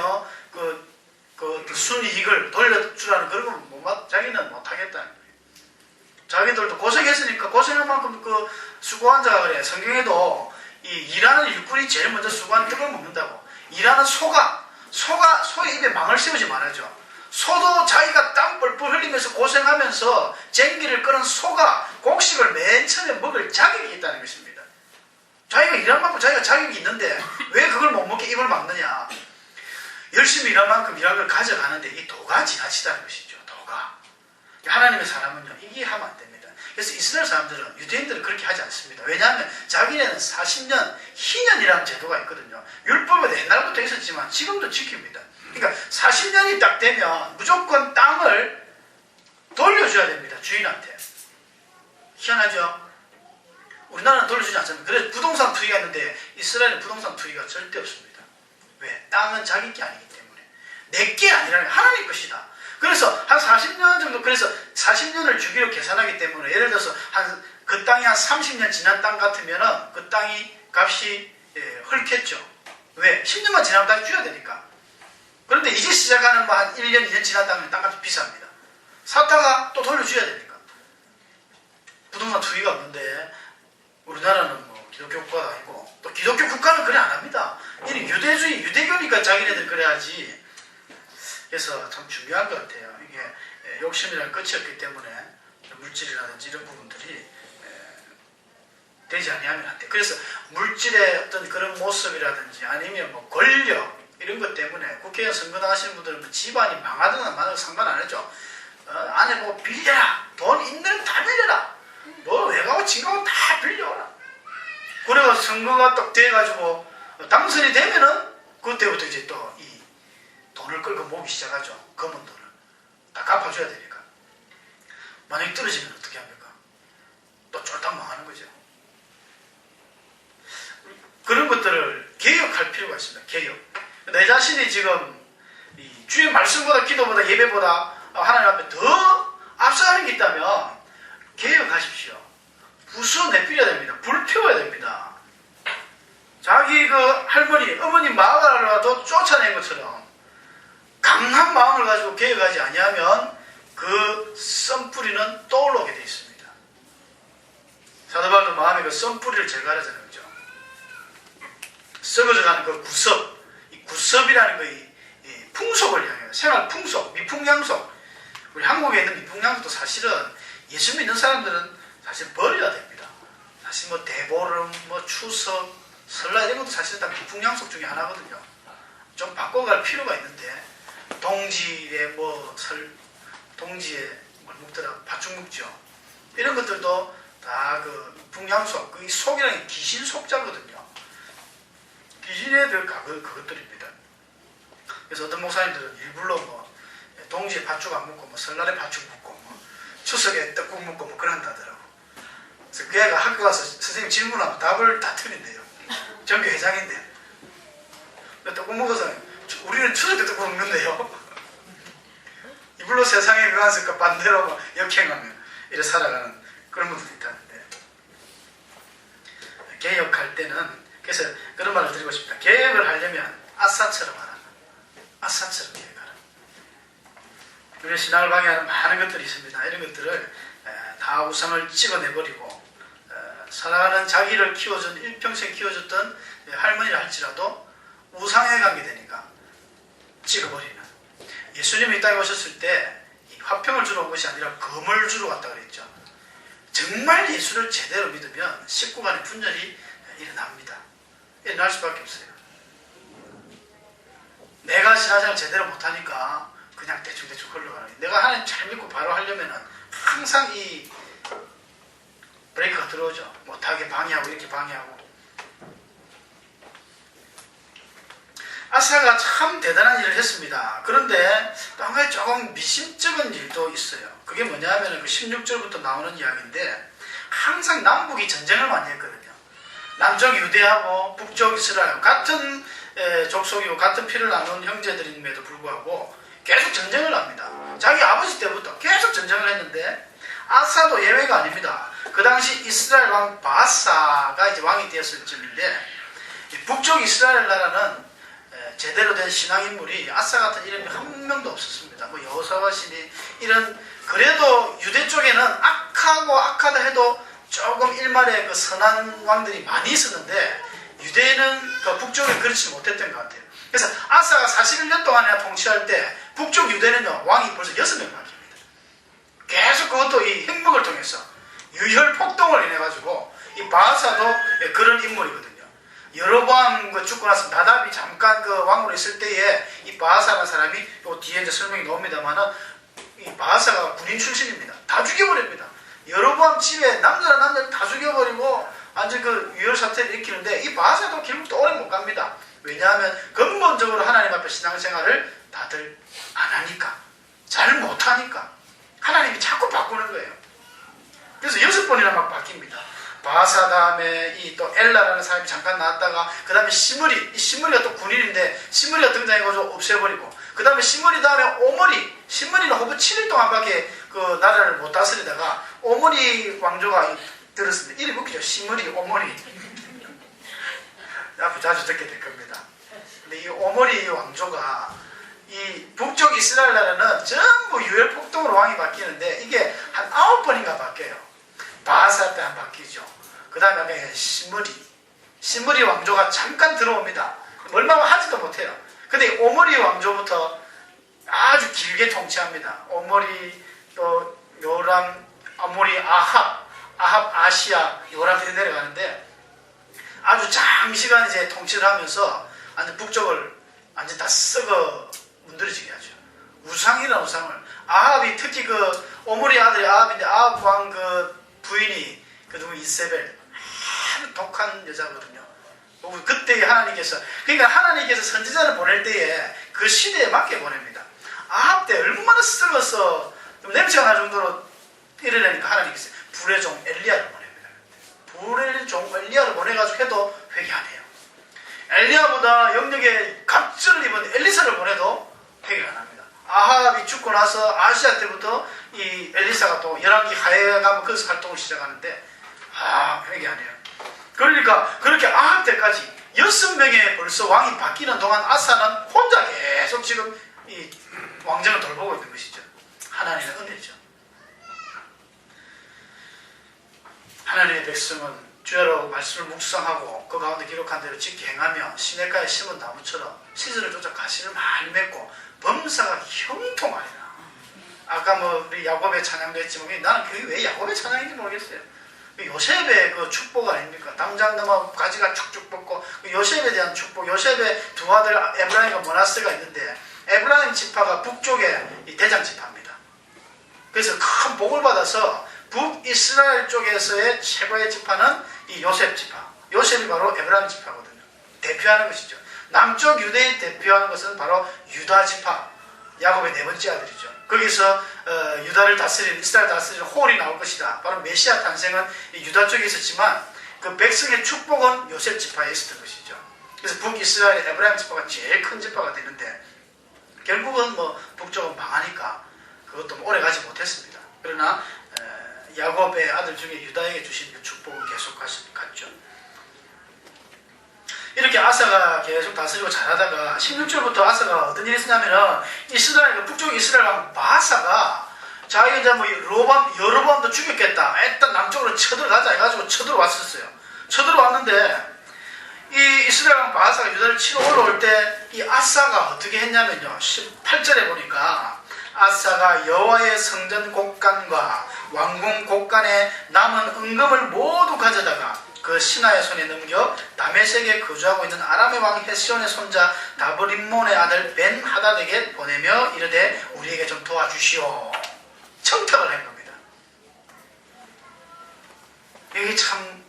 그 순이익을 돌려주라는 그런 건 자기는 못하겠다는 거예요. 자기들도 고생했으니까 고생한 만큼 그 수고한 자가 그래. 성경에도 이 일하는 일꾼이 제일 먼저 수고한 떡을 먹는다고. 일하는 소의 입에 망을 씌우지 말아죠. 소도 자기가 땀 뻘뻘 흘리면서 고생하면서 쟁기를 끄는 소가 곡식을 맨 처음에 먹을 자격이 있다는 것입니다. 자기가 일한 만큼 자기가 자격이 있는데 왜 그걸 못 먹게 입을 막느냐. 열심히 일한 만큼 일한 걸 가져가는데 이 도가 지나치다는 것이죠. 도가. 하나님의 사람은요 이게 하면 안 됩니다. 그래서 이스라엘 사람들은 유대인들은 그렇게 하지 않습니다. 왜냐하면 자기네는 40년 희년이라는 제도가 있거든요. 율법에도 옛날부터 있었지만 지금도 지킵니다. 그러니까 40년이 딱 되면 무조건 땅을 돌려줘야 됩니다. 주인한테. 희한하죠? 우리나라는 돌려주지 않습니다. 그래서 부동산 투기가 있는데 이스라엘은 부동산 투기가 절대 없습니다. 왜? 땅은 자기 게 아니기 때문에. 내 게 아니라는 하나님 것이다. 그래서 한 40년 정도, 그래서 40년을 주기로 계산하기 때문에 예를 들어서 그 땅이 한 30년 지난 땅 같으면은 그 땅이 값이 헐겠죠. 왜? 10년만 지나면 다시 줘야 되니까. 그런데 이제 시작하는 뭐 한 1년, 2년 지난 땅은 땅값이 비쌉니다. 샀다가 또 돌려줘야 되니까. 부동산 투기가 없는데 우리나라는 뭐 기독교 국가가 아니고 또 기독교 국가는 그래 안 합니다. 이는 유대주의, 유대교니까 자기네들 그래야지. 그래서 참 중요한 것 같아요. 이게 욕심이라는 끝이 없기 때문에 물질이라든지 이런 부분들이 되지 아니하면 안 돼. 그래서 물질의 어떤 그런 모습이라든지 아니면 뭐 권력 이런 것 때문에 국회의원 선거 나가시는 분들은 뭐 집안이 망하든 안 망하든 상관 안 하죠. 안에 뭐 빌려라. 돈 있는 다 빌려라. 뭐 외가고 친가고 다 빌려라. 그래가 선거가 딱 돼가지고 당선이 되면은 그때부터 이제 또 이 돈을 끌고 모으기 시작하죠. 검은 돈을. 다 갚아줘야 되니까. 만약에 떨어지면 어떻게 합니까? 또 쫄딱 망하는 거죠. 그런 것들을 개혁할 필요가 있습니다. 개혁. 내 자신이 지금 이 주의 말씀보다 기도보다 예배보다 하나님 앞에 더 앞서가는 게 있다면 개혁하십시오. 부수 내필해야 됩니다. 불 피워야 됩니다. 자기 그 할머니, 어머니 마을이라도 쫓아낸 것처럼 강한 마음을 가지고 개혁하지 아니하면 그 썬뿌리는 떠올라오게 되어 있습니다. 사도 바울도 마음에 그 썬뿌리를 제거하자는 거죠. 썩어져가는 그 구섭, 이 구섭이라는 그 이 풍속을 향해요. 생활 풍속, 미풍양속. 우리 한국에 있는 미풍양속도 사실은 예수 믿는 사람들은 사실 버려야 됩니다. 사실 뭐 대보름, 뭐 추석, 설날 이런 것도 사실 다 미풍양속 중에 하나거든요. 좀 바꿔갈 필요가 있는데 동지에 뭐 동지에 뭘 먹더라 팥죽 먹죠. 이런 것들도 다 그 풍양속, 그 속이라는 게 귀신 속자거든요. 귀신의 그것들입니다. 그래서 어떤 목사님들은 일부러 뭐 동지에 팥죽 안 먹고 뭐 설날에 팥죽 먹고 뭐 추석에 떡국 먹고 뭐 그런다더라고. 그래서 그 애가 학교 가서 선생님 질문하면 답을 다 틀린대요. 전교 회장인데. 떡국 먹어서 우리는 추석에 떡국 먹는데요. 이불로 세상에 그가서 반대로 뭐 역행하며 이래 살아가는 그런 분들이 있다는데, 개혁할 때는, 그래서 그런 말을 드리고 싶다. 개혁을 하려면 아사처럼 하라. 아사처럼 개혁하라. 우리 신앙을 방해하는 많은 것들이 있습니다. 이런 것들을 다 우상을 찍어내버리고, 살아가는 자기를 키워준, 일평생 키워줬던 할머니를 할지라도 우상에 관계되니까 찍어버리는. 예수님이 이 땅에 오셨을 때 화평을 주러 온 것이 아니라 검을 주러 왔다 그랬죠. 정말 예수를 제대로 믿으면 식구간의 분열이 일어납니다. 일어날 수밖에 없어요. 내가 신앙생활 제대로 못하니까 그냥 대충대충 흘러가는 거예요. 내가 하나님 잘 믿고 바로 하려면 항상 이 브레이크가 들어오죠. 못하게 방해하고 이렇게 방해하고. 아사가 참 대단한 일을 했습니다. 그런데 또 한 가지 조금 미심쩍은 일도 있어요. 그게 뭐냐면 그 16절부터 나오는 이야기인데, 항상 남북이 전쟁을 많이 했거든요. 남쪽 유대하고 북쪽 이스라엘, 같은 족속이고 같은 피를 나눈 형제들임에도 불구하고 계속 전쟁을 합니다. 자기 아버지 때부터 계속 전쟁을 했는데, 아사도 예외가 아닙니다. 그 당시 이스라엘 왕 바사가 이제 왕이 되었을 쯤인데, 북쪽 이스라엘 나라는 제대로 된 신앙인물이 아사 같은 이름이 한 명도 없었습니다. 뭐 여호사밧이니 이런, 그래도 유대 쪽에는 악하고 악하다 해도 조금 일말의 그 선한 왕들이 많이 있었는데, 유대는 그 북쪽에 그렇지 못했던 것 같아요. 그래서 아사가 41년 동안이나 통치할 때 북쪽 유대는요, 왕이 벌써 6명 바뀝니다. 계속 그것도 이 행복을 통해서 유혈 폭동을 인해가지고, 이 바사도 그런 인물이거든요. 여로보암 죽고 나서 나답이 잠깐 그 왕으로 있을 때에 이 바하사라는 사람이, 또 뒤에 이제 설명이 나옵니다만은, 이 바하사가 군인 출신입니다. 다 죽여버립니다. 여로보암 집에 남자랑 남자를 다 죽여버리고 완전 그 유혈 사태를 일으키는데, 이 바하사도 결국 또 오래 못 갑니다. 왜냐하면 근본적으로 하나님 앞에 신앙생활을 다들 안 하니까, 잘 못하니까 하나님이 자꾸 바꾸는 거예요. 그래서 6번이나 막 바뀝니다. 바하사 다음에 이 또 엘라라는 사람이 잠깐 나왔다가, 그 다음에 시므리, 이 시므리가 또 군인인데 시므리가 등장해가지고 없애버리고, 그 다음에 시므리 다음에 오므리, 시므리는 호부 7일 동안밖에 그 나라를 못 다스리다가 오므리 왕조가 들었습니다. 이름이 웃기죠. 시므리, 오므리. 앞으로 자주 듣게 될 겁니다. 근데 이 오므리 왕조가 이 북쪽 이스라엘 나라는 전부 유혈 폭동으로 왕이 바뀌는데, 이게 한 9번인가 바뀌어요. 바하사 때 한 바뀌죠. 그 다음에 시므리 왕조가 잠깐 들어옵니다. 얼마 하지도 못해요. 근데 오므리 왕조부터 아주 길게 통치합니다. 오므리, 또 요람, 아모리, 아합, 아시아, 요람 이렇게 내려가는데, 아주 장시간 이제 통치를 하면서 완전 북쪽을 완전 다 썩어 문드러지게 하죠. 우상이라는 우상을. 아합이 특히 그 오므리 아들이 아합인데, 아합 왕 그 부인이 그 누구 이세벨, 아주 독한 여자거든요. 그때 하나님께서, 그러니까 하나님께서 선지자를 보낼 때에 그 시대에 맞게 보냅니다. 아합 때 얼마나 썩어서 냄새가 날 정도로 이러려니까 하나님께서 불의 종 엘리야를 보냅니다. 불의 종 엘리야를 보내가지고 해도 회개 안 해요. 엘리야보다 영역에 갑절을 입은 엘리사를 보내도 회개 안 합니다. 아합이 죽고 나서 아시아 때부터 이 엘리사가 또 열왕기 하에 가면 거기서 활동을 시작하는데, 회개 안 해요. 그러니까 그렇게 아합 때까지 6명의 벌써 왕이 바뀌는 동안 아사는 혼자 계속 지금 이 왕정을 돌보고 있는 것이죠. 하나님의 은혜죠. 하나님의 백성은 주야로 말씀을 묵상하고 그 가운데 기록한 대로 지키 행하며 시냇가에 심은 나무처럼 시즌을 쫓아 가시를 많이 맺고 범사가 형통하리라. 아까 뭐 우리 야곱의 찬양도 했지만, 나는 그게 왜 야곱의 찬양인지 모르겠어요. 요셉의 그 축복 아닙니까? 당장 넘어 가지가 축축 뻗고, 그 요셉에 대한 축복, 요셉의 두 아들 에브라임과 머나스가 있는데, 에브라임 지파가 북쪽의 이 대장 지파입니다. 그래서 큰 복을 받아서 북이스라엘 쪽에서의 최고의 지파는 이 요셉 지파. 요셉이 바로 에브라임 지파거든요. 대표하는 것이죠. 남쪽 유대인 대표하는 것은 바로 유다 지파, 야곱의 네 번째 아들이죠. 거기서 유다를 다스리는, 이스라엘 다스리는 홀이 나올 것이다. 바로 메시아 탄생은 유다 쪽에 있었지만 그 백성의 축복은 요셉 지파에 있었던 것이죠. 그래서 북이스라엘의 에브라임 지파가 제일 큰 지파가 되는데 결국은 뭐 북쪽은 망하니까 그것도 뭐 오래 가지 못했습니다. 그러나 야곱의 아들 중에 유다에게 주신 그 축복은 계속 갔죠. 이렇게 아사가 계속 다스리고 잘하다가 16절부터 아사가 어떤 일이 있었냐면은 이스라엘, 북쪽 이스라엘 왕 바사가 자기가 이제 뭐 여로보암도 죽였겠다. 일단 남쪽으로 쳐들어가자 해가지고 쳐들어왔었어요. 쳐들어왔는데 이 이스라엘 왕 바사가 유다를 치러 올라올 때 이 아사가 어떻게 했냐면요. 18절에 보니까 아사가 여호와의 성전 곡간과 왕궁 곡간에 남은 은금을 모두 가져다가 그 신하의 손에 넘겨 다메섹에 거주하고 있는 아람의 왕 헤시온의 손자 다브림몬의 아들 벤 하닷에게 보내며 이르되 우리에게 좀 도와주시오. 청탁을 한 겁니다. 이게 참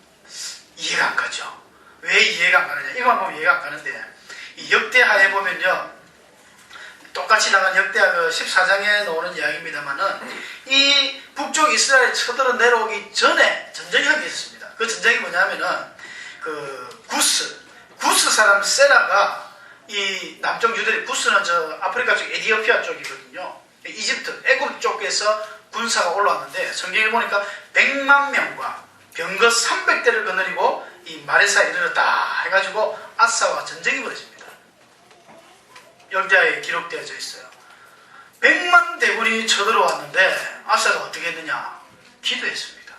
이해가 안 가죠. 왜 이해가 안 가느냐. 이거만 보면 이해가 안 가는데 이 역대하에 보면요. 똑같이 나간 역대하 그 14장에 나오는 이야기입니다만은 이 북쪽 이스라엘에 쳐들어 내려오기 전에 전쟁이 한 게 있었습니다. 그 전쟁이 뭐냐면은 그 구스 사람 세라가 이 남쪽 유대, 구스는 저 아프리카 쪽 에티오피아 쪽이거든요. 이집트, 애굽 쪽에서 군사가 올라왔는데 성경에 보니까 100만 명과 병거 300대를 거느리고 이 마레사에 이르렀다 해가지고 아사와 전쟁이 벌어집니다. 역대하에 기록되어져 있어요. 100만 대군이 쳐들어왔는데 아사가 어떻게 했느냐? 기도했습니다.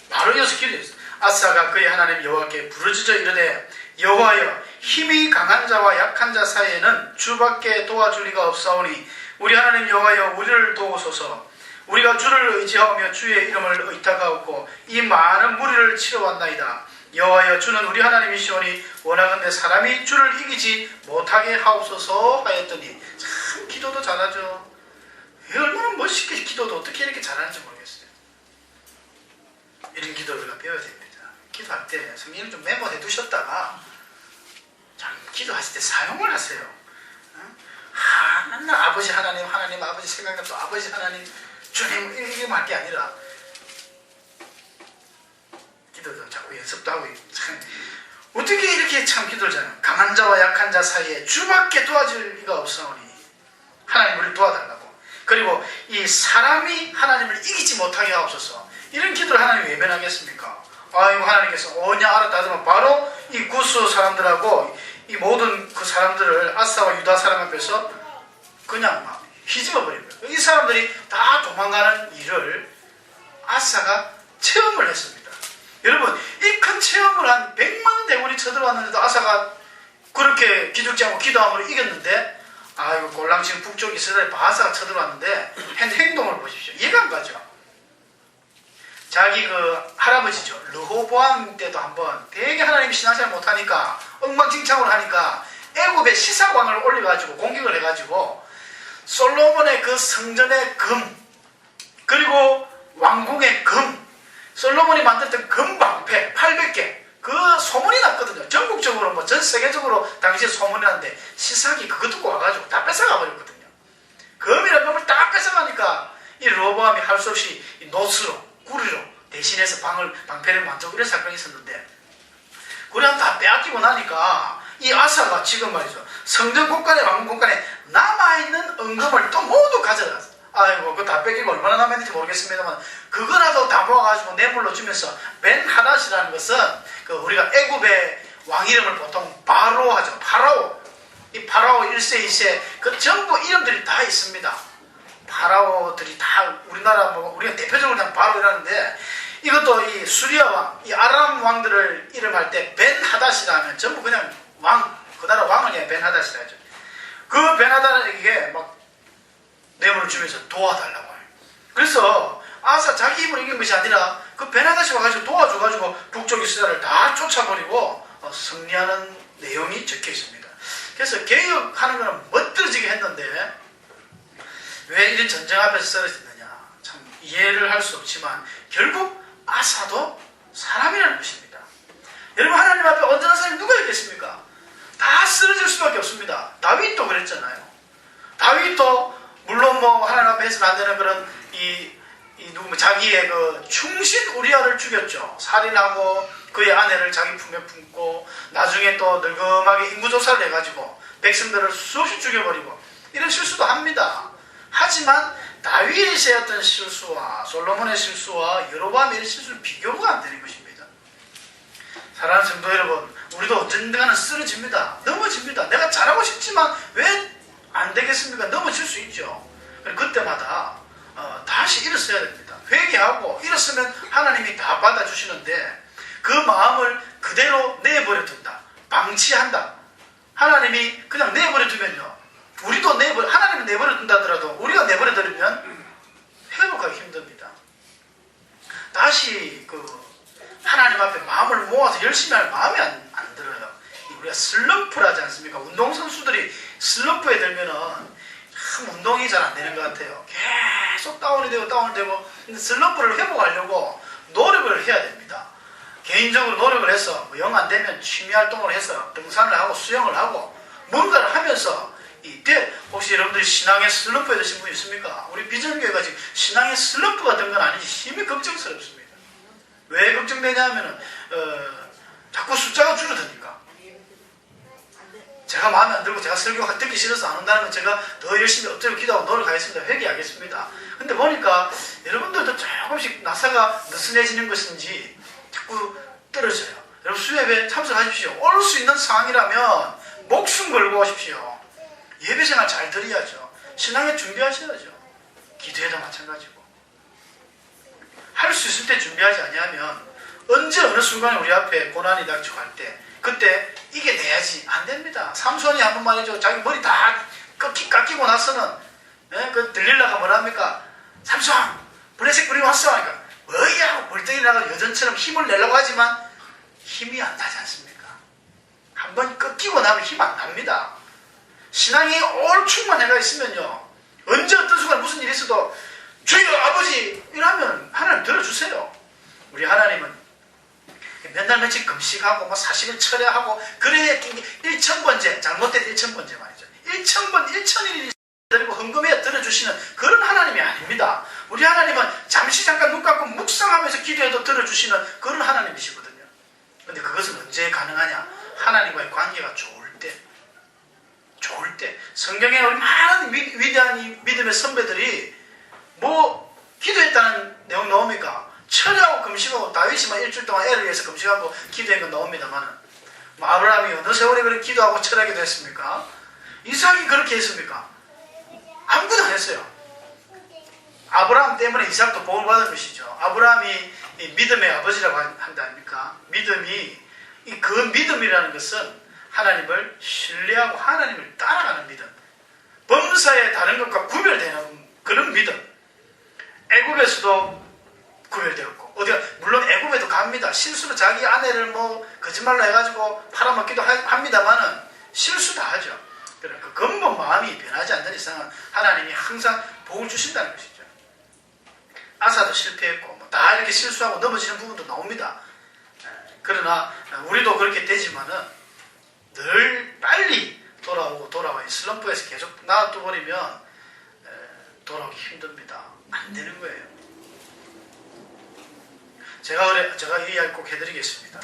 바로 이어서 기도했어요. 아사가 그의 하나님 여호와께 부르짖어 이르되 여호와여 힘이 강한 자와 약한 자 사이에는 주밖에 도와줄 리가 없사오니 우리 하나님 여호와여 우리를 도우소서. 우리가 주를 의지하며 주의 이름을 의탁하옵고 이 많은 무리를 치러 왔나이다. 여호와여 주는 우리 하나님이시오니 원하건대 사람이 주를 이기지 못하게 하옵소서 하였더니 참 기도도 잘하죠. 얼마나 멋있게 기도도 어떻게 이렇게 잘하는지 모르겠어요. 이런 기도를 우리가 배워야 됩니다. 기도할 때 성경을 좀 메모해 두셨다가 참 기도하실 때 사용을 하세요. 맨날 아버지 하나님 아버지 생각나면 또 아버지 하나님 주님 이렇게 할 게 아니라 기도도 자꾸 연습도 하고 참 어떻게 이렇게 참 기도를 잘해요. 강한 자와 약한 자 사이에 주밖에 도와줄 리가 없사오니 하나님 우리를 도와달라고. 그리고 이 사람이 하나님을 이기지 못하게 하옵소서. 이런 기도를 하나님이 왜 변하겠습니까? 아이고 하나님께서 오냐 알았다 하지만 바로 이 구스 사람들하고 이 모든 그 사람들을 아사와 유다 사람 앞에서 그냥 막 휘집어 버린 거예요. 이 사람들이 다 도망가는 일을 아사가 체험을 했습니다. 여러분 이 큰 체험을 한 100만 대군이 쳐들어왔는데도 아사가 그렇게 기죽지 않고 기도함으로 이겼는데 아이고 골랑 지금 북쪽 이스라엘 바사가 쳐들어왔는데 한 행동을 보십시오. 이해가 안 가죠. 자기 그 할아버지죠. 르호보암 때도 한번 되게 하나님이 신앙생활 못하니까 엉망진창으로 하니까 애굽의 시사관을 올려가지고 공격을 해가지고 솔로몬의 그 성전의 금 그리고 왕궁의 금 솔로몬이 만들었던 금방패 800개 그 소문이 났거든요. 전국적으로 뭐 전 세계적으로 당시에 소문이 났는데 시삭이 그거 듣고 와가지고 다 뺏어가 버렸거든요. 금이라는 놈을 다 뺏어가니까 이 르호보암이 할 수 없이 노스로 구리로 대신해서 방패를 만들고 이런 사건이 있었는데 그냥 다 빼앗기고 나니까 이 아사가 지금 말이죠. 성전 곳간에 왕궁 곳간에 남아있는 은금을 또 모두 가져갔어. 아이고 그거 다 뺏기고 얼마나 남았는지 모르겠습니다만 그거라도 다 모아가지고 뇌물로 주면서 벤 하닷이라는 것은 그 우리가 애굽의 왕 이름을 보통 바로 하죠. 파라오. 이 파라오 1세 2세 그 전부 이름들이 다 있습니다. 파라오들이 다 우리나라 뭐 우리가 대표적으로 그냥 바로라는데 이것도 이 수리아 왕, 이 아람 왕들을 이름할 때 벤 하닷이라 하면 전부 그냥 왕, 그 나라 왕은 그냥 벤 하닷이라 하죠. 그 벤 하닷에게 막 뇌물을 주면서 도와달라고 해요. 그래서 아사 자기 힘으로 이긴 것이 아니라 그 벤 하닷이 와가지고 도와줘가지고 북쪽 이스라엘을 다 쫓아버리고 승리하는 내용이 적혀 있습니다. 그래서 개혁하는 것은 멋들어지게 했는데 왜 이런 전쟁 앞에서 쓰러졌느냐 참 이해를 할 수 없지만 결국 아사도 사람이라는 것입니다. 여러분 하나님 앞에 온전한 사람이 누가 있겠습니까? 다 쓰러질 수밖에 없습니다. 다윗도 그랬잖아요. 다윗도 물론 뭐 하나님 앞에 해서는 안 되는 그런 자기의 그 충신 우리아를 죽였죠. 살인하고 그의 아내를 자기 품에 품고 나중에 또 늙음하게 인구조사를 해가지고 백성들을 수없이 죽여버리고 이런 실수도 합니다. 하지만 다윗의 어떤 실수와 솔로몬의 실수와 여로보암의 이런 실수는 비교가 안 되는 것입니다. 사랑하는 성도 여러분, 우리도 언젠가는 쓰러집니다. 넘어집니다. 내가 잘하고 싶지만 왜 안 되겠습니까? 넘어질 수 있죠. 그때마다 다시 일어서야 됩니다. 회개하고 일어서면 하나님이 다 받아주시는데 그 마음을 그대로 내버려 둔다. 방치한다. 하나님이 그냥 내버려 두면요. 우리도 하나님을 내버려 둔다 하더라도 우리가 내버려 두면 회복하기 힘듭니다. 다시 하나님 앞에 마음을 모아서 열심히 할 마음이 안 들어요. 우리가 슬럼프를 하지 않습니까? 운동선수들이 슬럼프에 들면은 참 운동이 잘 안 되는 것 같아요. 계속 다운이 되고 근데 슬럼프를 회복하려고 노력을 해야 됩니다. 개인적으로 노력을 해서 영 안 되면 취미활동을 해서 등산을 하고 수영을 하고 뭔가를 하면서 혹시 여러분들이 신앙의 슬럼프에 드신 분 있습니까? 우리 비전교회가 지금 신앙의 슬럼프가 된 건 아니지 힘이 걱정스럽습니다. 왜 걱정되냐 하면은 자꾸 숫자가 줄어드니까. 제가 마음에 안 들고 제가 설교가 듣기 싫어서 안 온다는 건 제가 더 열심히 엎드려 기도하고 노력하겠습니다. 회개하겠습니다. 근데 보니까 여러분들도 조금씩 나사가 느슨해지는 것인지 자꾸 떨어져요. 여러분 수협에 참석하십시오. 올 수 있는 상황이라면 목숨 걸고 오십시오. 예배생활 잘 드려야죠. 신앙에 준비하셔야죠. 기도에도 마찬가지고. 할 수 있을 때 준비하지 아니하면 언제 어느 순간에 우리 앞에 고난이 닥쳐갈 때 그때 이겨내야지 안 됩니다. 삼손이 한번 말이죠. 자기 머리 다 깎이고 나서는 들릴라가 뭐랍니까? 삼손 블레셋 뿌리고 왔어. 그러니까 뭐야 하고 벌떡이 나가 여전처럼 힘을 내려고 하지만 힘이 안 나지 않습니까? 한번 꺾이고 나면 힘 안 납니다. 신앙이 올충만 해가 있으면요. 언제 어떤 순간 무슨 일이 있어도 주여 아버지 이러면 하나님 들어주세요. 우리 하나님은 몇 날 며칠 금식하고 40일 철회하고 그래야 1000번째 잘못된 1000번째 말이죠. 1000일이 드리고 헌금에 들어주시는 그런 하나님이 아닙니다. 우리 하나님은 잠시 잠깐 눈 감고 묵상하면서 기도해도 들어주시는 그런 하나님이시거든요. 근데 그것은 언제 가능하냐? 하나님과의 관계가 좋을 때 성경에 우리 많은 위대한 믿음의 선배들이 기도했다는 내용 나옵니까? 철야하고 금식하고 다윗이 일주일 동안 애를 위해서 금식하고 기도한 건 나옵니다만 아브라함이 어느 세월에 그렇게 기도하고 철야기도 했습니까? 이삭이 그렇게 했습니까? 아무것도 안 했어요. 아브라함 때문에 이삭도 복을 받은 것이죠. 아브라함이 믿음의 아버지라고 한다 아닙니까? 그 믿음이라는 것은 하나님을 신뢰하고 하나님을 따라가는 믿음. 범사에 다른 것과 구별되는 그런 믿음. 애굽에서도 구별되었고 물론 애굽에도 갑니다. 실수로 자기 아내를 거짓말로 해가지고 팔아먹기도 합니다만은 실수 다 하죠. 그러니까 그 근본 마음이 변하지 않는 이상은 하나님이 항상 복을 주신다는 것이죠. 아사도 실패했고 다 이렇게 실수하고 넘어지는 부분도 나옵니다. 그러나 우리도 그렇게 되지만은 늘 빨리 돌아와요. 슬럼프에서 계속 놔둬버리면 돌아오기 힘듭니다. 안 되는 거예요. 제가 이 이야기 꼭 해드리겠습니다.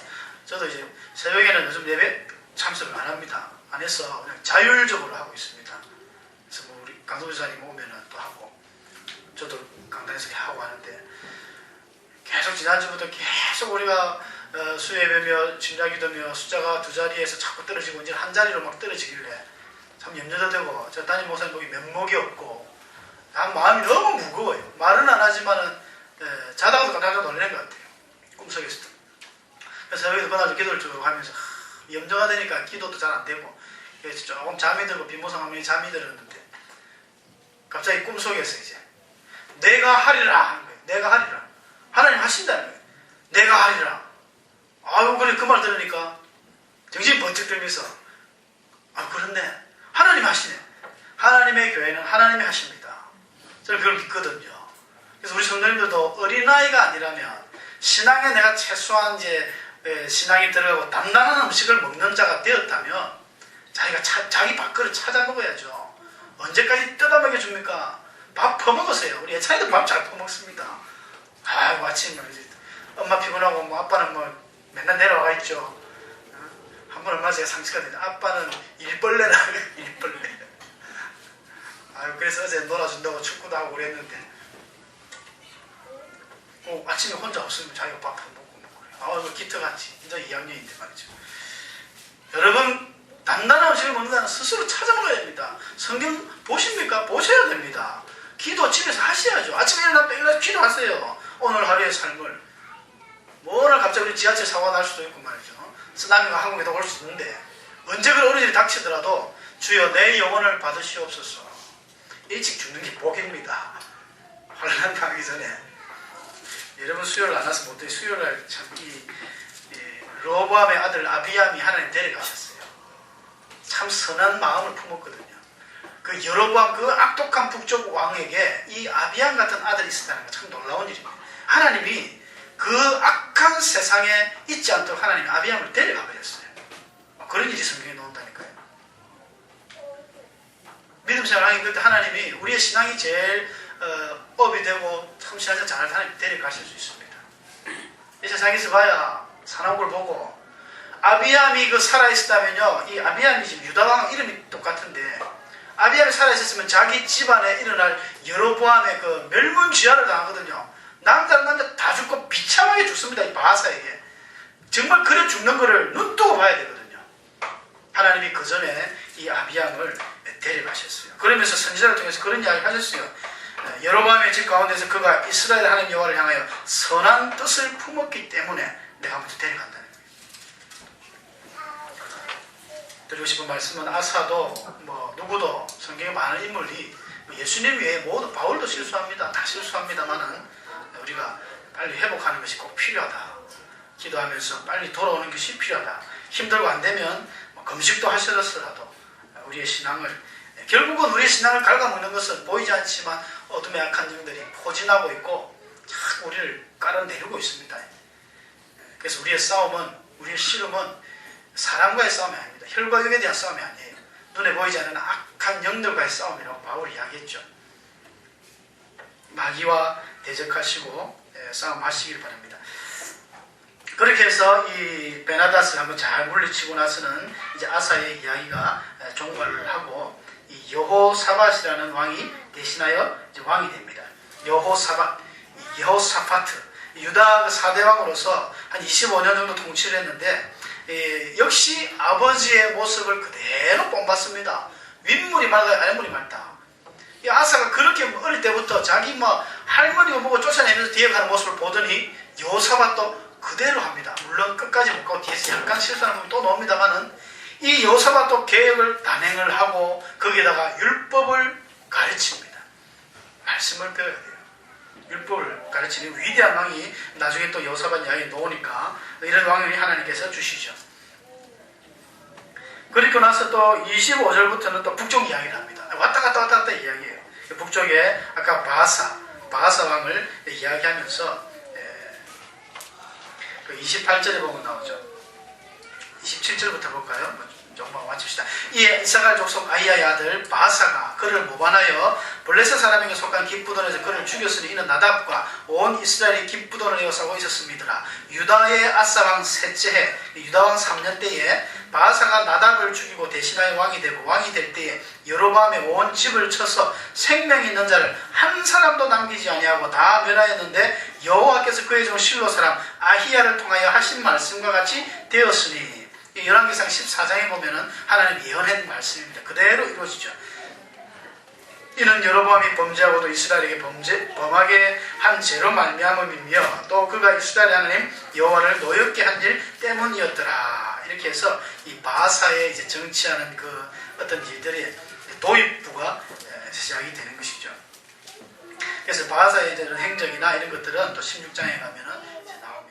저도 이제 새벽에는 요즘 예배 참석을 안 합니다. 안 해서 그냥 자율적으로 하고 있습니다. 그래서 우리 강도지사님 오면은 또 하고, 저도 강단에서 하고 하는데, 계속 지난주부터 계속 우리가 수예배며 진리기도며 숫자가 두 자리에서 자꾸 떨어지고 이제 한 자리로 막 떨어지길래 참 염려도 되고, 저 담임 목사님 보기 면목이 없고, 마음이 너무 무거워요. 말은 안 하지만은 자다가도 깜짝 놀라는 것 같아요. 꿈속에서도. 그래서 여기서 그날도 기도를 쭉 하면서 염려가 되니까 기도도 잘 안 되고, 그래서 조금 잠이 들고 빈모상 한 명이 잠이 들었는데 갑자기 꿈속에서 이제 내가 하리라 하는 거예요. 내가 하리라. 하나님 하신다는 거예요. 내가 하리라. 아유 그래 그 말 들으니까 정신이 번쩍 들면서 그렇네. 하나님 하시네. 하나님의 교회는 하나님이 하십니다. 저는 그걸 믿거든요. 그래서 우리 성도님들도 어린아이가 아니라면 신앙에 내가 최소한 이제 신앙이 들어가고 단단한 음식을 먹는 자가 되었다면 자기가 자기 밥그릇 찾아 먹어야죠. 언제까지 뜯어 먹여줍니까? 밥 퍼먹으세요. 우리 애찬이도 밥 잘 퍼먹습니다. 아이고 아침에 엄마 피곤하고 뭐 아빠는 뭐 맨날 내려와 있죠. 한 번 얼마 전에 상처가 됐는데 아빠는 일벌레라 일벌레. 아유 그래서 어제 놀아준다고 축구도 하고 그랬는데 아침에 혼자 없으면 자기가 밥 먹고 그래요. 이거 기특하지. 이제 2학년인데 말이죠. 여러분 단단한 음식을 먹는다는 스스로 찾아 먹어야 됩니다. 성경 보십니까? 보셔야 됩니다. 기도 집에서 하셔야죠. 아침에 일어나서 기도하세요. 오늘 하루의 삶을. 뭐 오늘 갑자기 우리 지하철 사고가 날 수도 있고 말이죠. 쓰나미가 한국에도 올 수 있는데 언제 그런 어린이들이 닥치더라도 주여 내 영혼을 받으시옵소서. 일찍 죽는 게 복입니다. 환난 당하기 전에. 여러분 수요를 안 와서 못해. 수요를 참기 로보암의 아들 아비암이 하나님 데려가셨어요. 참 선한 마음을 품었거든요. 그 여로보암 그 악독한 북쪽 왕에게 이 아비암 같은 아들이 있었다는 건 참 놀라운 일입니다. 하나님이 그 악한 세상에 있지 않도록 하나님이 아비암을 데려가 버렸어요. 그런 일이 성경에 나온다니까요. 믿음 생활하기 그때 하나님이 우리의 신앙이 제일 업이 되고 참 신앙생활 잘할 때 하나님 데려가실 수 있습니다. 이 세상에서 봐야 사나운 보고 아비암이 그 살아있었다면요, 이 아비암이 지금 유다왕 이름이 똑같은데 아비암이 살아있었으면 자기 집안에 일어날 여로보암의 그 멸문지화를 당하거든요. 남자는 남자 다 죽고 비참하게 죽습니다. 이 바하사에게. 정말 그래 죽는 거를 눈뜨고 봐야 되거든요. 하나님이 그 전에 이 아비암을 데려가셨어요. 그러면서 선지자를 통해서 그런 이야기를 하셨어요. 여로보암의 집 가운데서 그가 이스라엘 하나님 여호와를 향하여 선한 뜻을 품었기 때문에 내가 먼저 데려간다는 거예요. 드리고 싶은 말씀은 아사도 뭐 누구도 성경에 많은 인물이 예수님 외에 모두 바울도 실수합니다. 다 실수합니다만은 우리가 빨리 회복하는 것이 꼭 필요하다. 기도하면서 빨리 돌아오는 것이 필요하다. 힘들고 안 되면 금식도 하시더라도 우리의 신앙을 결국은 우리의 신앙을 갉아먹는 것은 보이지 않지만 어둠의 악한 영들이 포진하고 있고 자꾸 우리를 깔아내리고 있습니다. 그래서 우리의 싸움은 우리의 씨름은 사람과의 싸움이 아닙니다. 혈과 육에 대한 싸움이 아니에요. 눈에 보이지 않는 악한 영들과의 싸움이라고 바울이 이야기했죠. 마귀와 대적하시고 싸움하시길 바랍니다. 그렇게 해서 이 베나다스를 한번 잘 물리치고 나서는 이제 아사의 이야기가 종말을 하고 이 여호사밧이라는 왕이 대신하여 이제 왕이 됩니다. 여호사파트 유다 4대 왕으로서 한 25년 정도 통치를 했는데 역시 아버지의 모습을 그대로 본받습니다. 윗물이 맑아야 아랫물이 맑다. 이 아사가 그렇게 어릴 때부터 자기 뭐 할머니가 보고 쫓아내면서 뒤에 가는 모습을 보더니 여호사밧도 그대로 합니다. 물론 끝까지 못 가고 뒤에서 약간 실수하는 부분이 또 나옵니다만은 이 여호사밧도 계획을 단행을 하고 거기에다가 율법을 가르칩니다. 말씀을 배워야 돼요. 율법을 가르치는 위대한 왕이 나중에 또 여호사밧 이야기에 나오니까 이런 왕이 하나님께서 주시죠. 그리고 나서 또 25절부터는 또 북쪽 이야기를 합니다. 왔다 갔다 이야기해요. 북쪽에 아까 바하사 왕을 이야기하면서 그 28절에 보면 나오죠. 27절부터 볼까요? 조금만 맞춥시다. 이에 이사갈 족속 아이야의 아들 바하사가 그를 모반하여 블레셋 사람에게 속한 깃부돈에서 그를 죽였으니 이는 나답과 온 이스라엘이 깃부돈을 에워싸고 있었음이더라. 유다의 아사왕 셋째 해 유다왕 3년 때에 바하사가 나답을 죽이고 대신하여 왕이 되고 왕이 될 때에 여로보암의 온 집을 쳐서 생명 있는 자를 한 사람도 남기지 아니하고 다 멸하였는데 여호와께서 그의 종 실로 사람 아히야를 통하여 하신 말씀과 같이 되었으니 열왕기상 14장에 보면은 하나님 예언한 말씀입니다. 그대로 이루어지죠. 이는 여로보암이 범죄하고도 이스라엘에게 범하게 한 죄로 말미암음이며 또 그가 이스라엘 하나님 여호와를 노엽게 한 일 때문이었더라. 이렇게 해서 이 바하사의 이제 정치하는 그 어떤 일들의 도입부가 시작이 되는 것이죠. 그래서 바하사의 이런 행적이나 이런 것들은 또 16장에 가면은 이제 나옵니다.